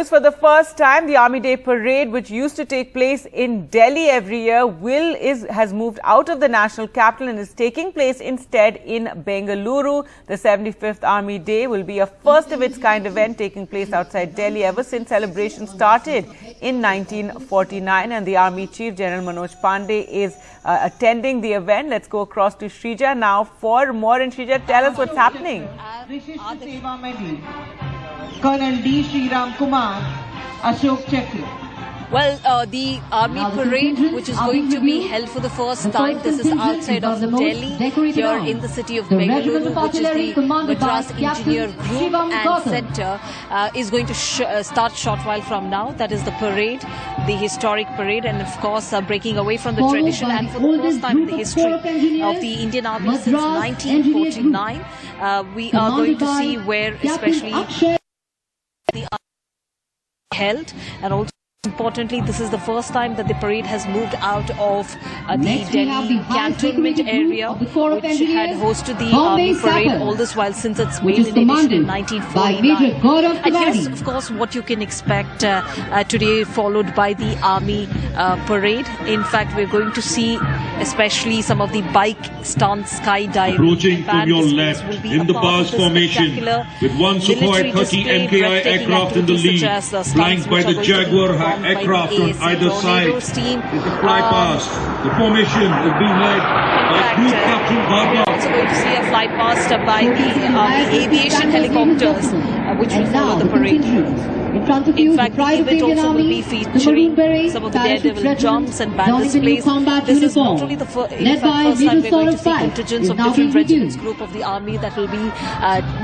news. For the first time, the Army Day Parade, which used to take place in Delhi every year, has moved out of the national capital and is taking place instead in Bengaluru. The 75th Army Day will be a first-of-its-kind event taking place outside Delhi ever since celebrations started in 1949. And the Army Chief, General Manoj Pandey, is attending the event. Let's go across to Shrija now for more. And Shrija, tell us what's happening. Colonel D. Sri Ram Kumar, Ashok Chakra. Well, the Army Parade, which is going to be held for the first time, this is outside of Delhi, here in the city of Bengaluru, which is the Madras Engineer Group and Centre, is going to start short while from now. That is the parade, the historic parade, and of course breaking away from the tradition. And for the first time in the history of the Indian Army since 1949, we are going to see where especially the Army held, and also importantly, this is the first time that the parade has moved out of the Delhi cantonment area, which had hosted the Army Parade all this while since its maiden edition in 1949. And here's, of course, what you can expect today, followed by the Army Parade. In fact, we're going to see especially some of the bike stunts, skydiving. Approaching from your left in the bars formation with one Sukhoi 30 MKI aircraft in the lead, flanked by the Jaguar aircraft on either side. Is the fly past. The formation is being led by Group Captain Bharat. We're also going to see a fly past by the aviation helicopters, which will follow the parade. In front of you, in fact, the event also will be featuring some of the daredevil jumps and band displays. This is not only the first time we're going to see contingents of different regiments group of the army that will be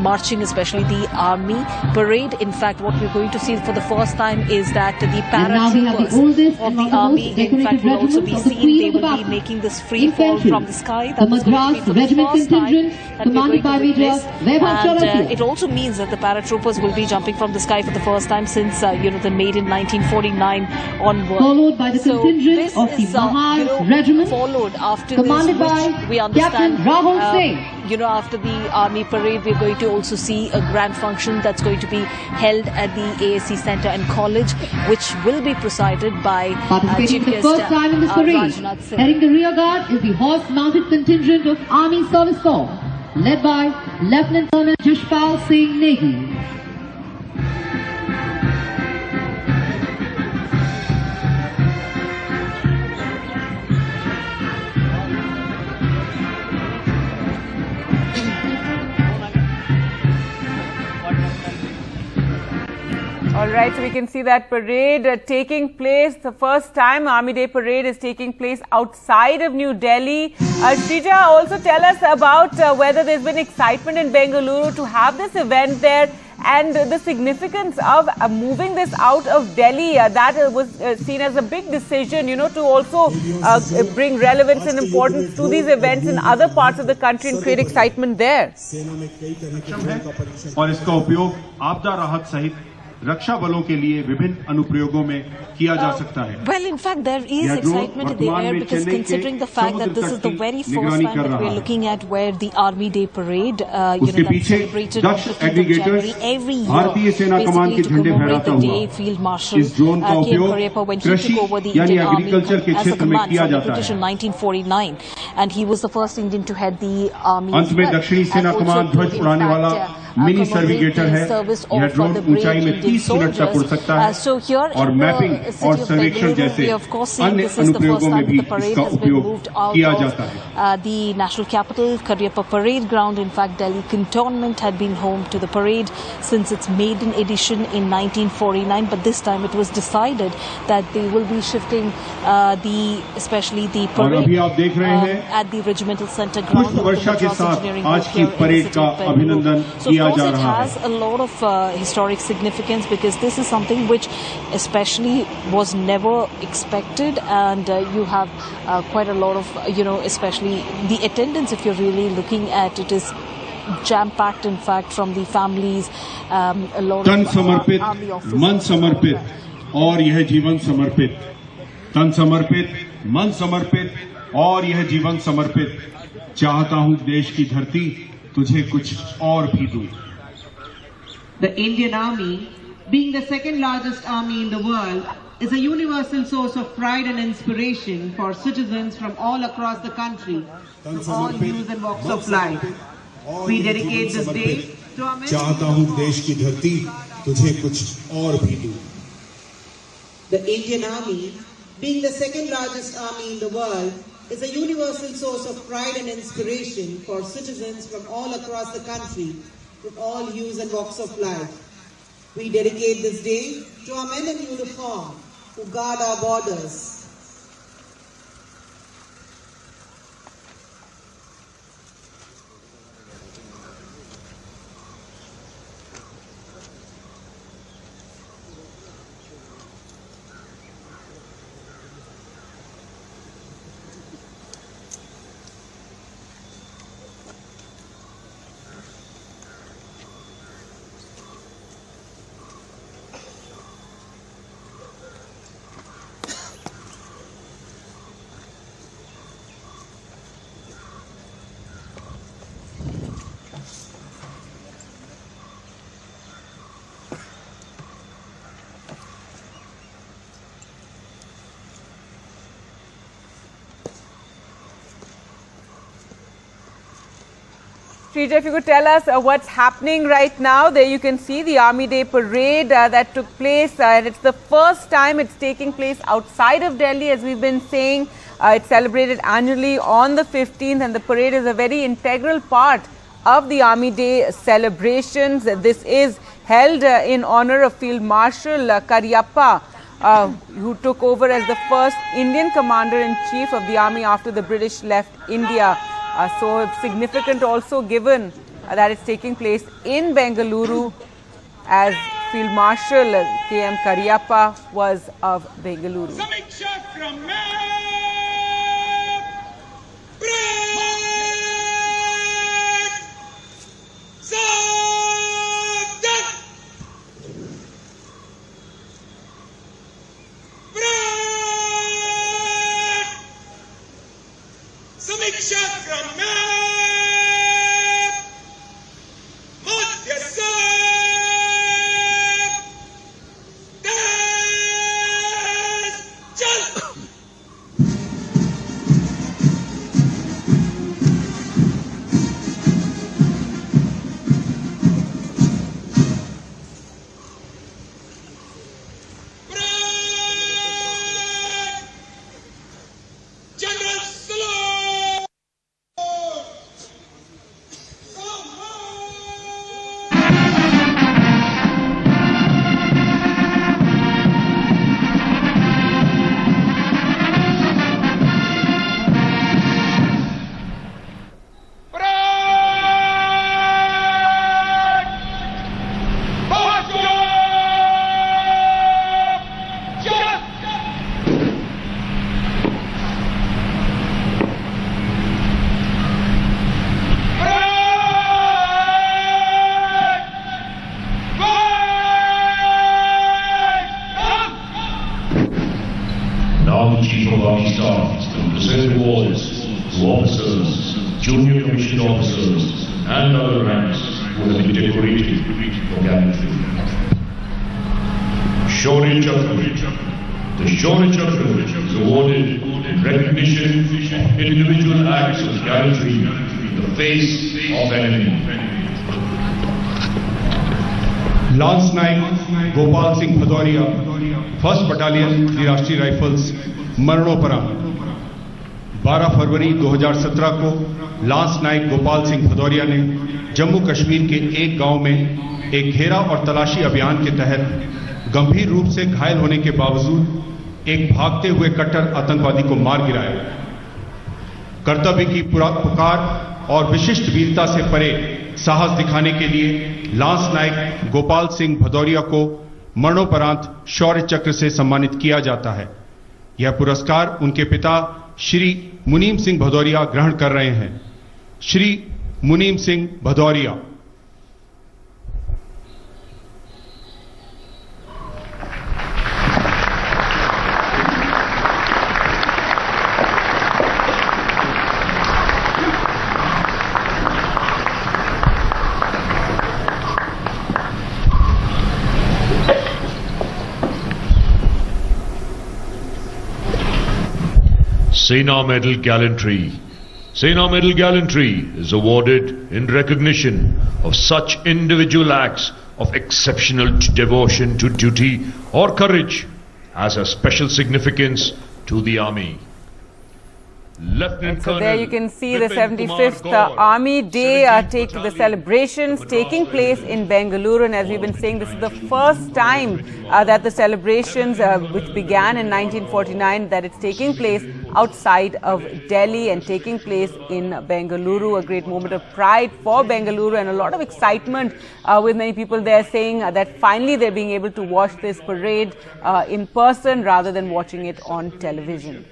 marching, especially the Army Parade. In fact, what we're going to see for the first time is that the paratroopers of the army, in fact, will also be seen. They will be making this free fall from the sky. That is going to be for the first time that we're going to witness. And it also means that the paratroopers will be jumping from the sky for the first time since the made in 1949 onward. Followed by the contingent of the Mahar Regiment, followed after commanded this, by which we understand, Captain Rahul Singh. After the Army Parade, we're going to also see a grand function that's going to be held at the MEG Centre and College, which will be presided by Participating for the first time in this parade, heading the rear guard is the horse-mounted contingent of Army Service Corps, led by Lieutenant Colonel Joshimath Singh Negi. All right, so we can see that parade taking place. The first time Army Day Parade is taking place outside of New Delhi. Shrija, also tell us about whether there's been excitement in Bengaluru to have this event there and the significance of moving this out of Delhi. That was seen as a big decision, to also bring relevance and importance to these events in other parts of the country and create excitement there. और इसका उपयोग आपदा राहत सहित रक्षा बलों के लिए विभिन्न अनुप्रयोगों में किया जा सकता है. Well, in fact, there is excitement in the air because considering the fact that this is the very first time that we're looking at where the Army Day Parade, that's celebrated on 15th of January every year, basically to commemorate the day Field Marshal K. Karyappa when he took over the Indian Army as a command from the British in 1949, and he was the first Indian to head the army. अंत में दक्षिणी सेना कमान ध्वज उड़ाने वाला mini सर्विगेटर है. यह drone ऊंचाई में 30 मिनट तक उड़ सकता है और मैपिंग और सर्वेक्षण जैसे अन्य अनुप्रयोगों में भी इसका उपयोग किया जाता है. The national capital, Karyappa Parade Ground, in fact, Delhi cantonment had been home to the parade since its maiden edition in 1949. But this time it was decided that they will be shifting especially the parade at the regimental centre ground of the Madras Engineering Group here in the city of Bengaluru. So of course it has a lot of historic significance because this is something which especially was never expected, and you have quite a lot of, especially the attendance, if you're really looking at it, is jam-packed, in fact, from the families, a lot तन of समर्पित, army officers. मन समर्पित और यह जीवन समर्पित. तन समर्पित, मन समर्पित और यह जीवन समर्पित. चाहता हूं देश की धरती तुझे कुछ और भी दूं. The Indian Army being the second largest army in the world, is a universal source of pride and inspiration for citizens from all across the country, from all hues and walks of life. We dedicate this day to our men. चाहता हूँ देश की धरती तुझे कुछ और भी दूँ. The Indian Army, being the second largest army in the world, is a universal source of pride and inspiration for citizens from all across the country, from all hues and walks of life. We dedicate this day to our men in uniform who guard our borders. Shrija, if you could tell us what's happening right now. There you can see the Army Day parade that took place, and it's the first time it's taking place outside of Delhi, as we've been saying. It's celebrated annually on the 15th, and the parade is a very integral part of the Army Day celebrations. This is held in honor of Field Marshal Cariappa, who took over as the first Indian Commander-in-Chief of the Army after the British left India. So significant also, given that it's taking place in Bengaluru, as Field Marshal K.M. Cariappa was of Bengaluru. junior commissioned officers and other ranks who have been decorated for gallantry. Shaurya Chakra. The Shaurya Chakra is awarded in recognition of individual acts of gallantry in the face of enemy. Lance Naik Gopal Singh Bhadoria, 1st Battalion, the Rashtriya Rifles, मरणोपरांत 12 फरवरी 2017 को lance Naik Gopal Singh Bhadauria ने जम्मू कश्मीर के एक गांव में एक घेरा और तलाशी अभियान के तहत गंभीर रूप से घायल होने के बावजूद एक भागते हुए कट्टर आतंकवादी को मार गिराया। कर्तव्य की पुकार और विशिष्ट वीरता से परे साहस दिखाने के लिए लांस नाइक गोपाल सिंह भदौरिया को मरणोपरांत शौर्य चक्र से सम्मानित किया जाता है। यह पुरस्कार उनके पिता श्री मुनीम सिंह भदौरिया ग्रहण कर रहे हैं। श्री मुनीम Singh Bhadauria. Sena Medal Gallantry. Sena Medal Gallantry is awarded in recognition of such individual acts of exceptional devotion to duty or courage as has special significance to the Army. Lieutenant So there you can see the 75th Army Day take the celebrations taking place in Bengaluru, and as we've been saying, this is the first time that the celebrations which began in 1949, that it's taking place outside of Delhi and taking place in Bengaluru. A great moment of pride for Bengaluru and a lot of excitement with many people there saying that finally they're being able to watch this parade in person rather than watching it on television.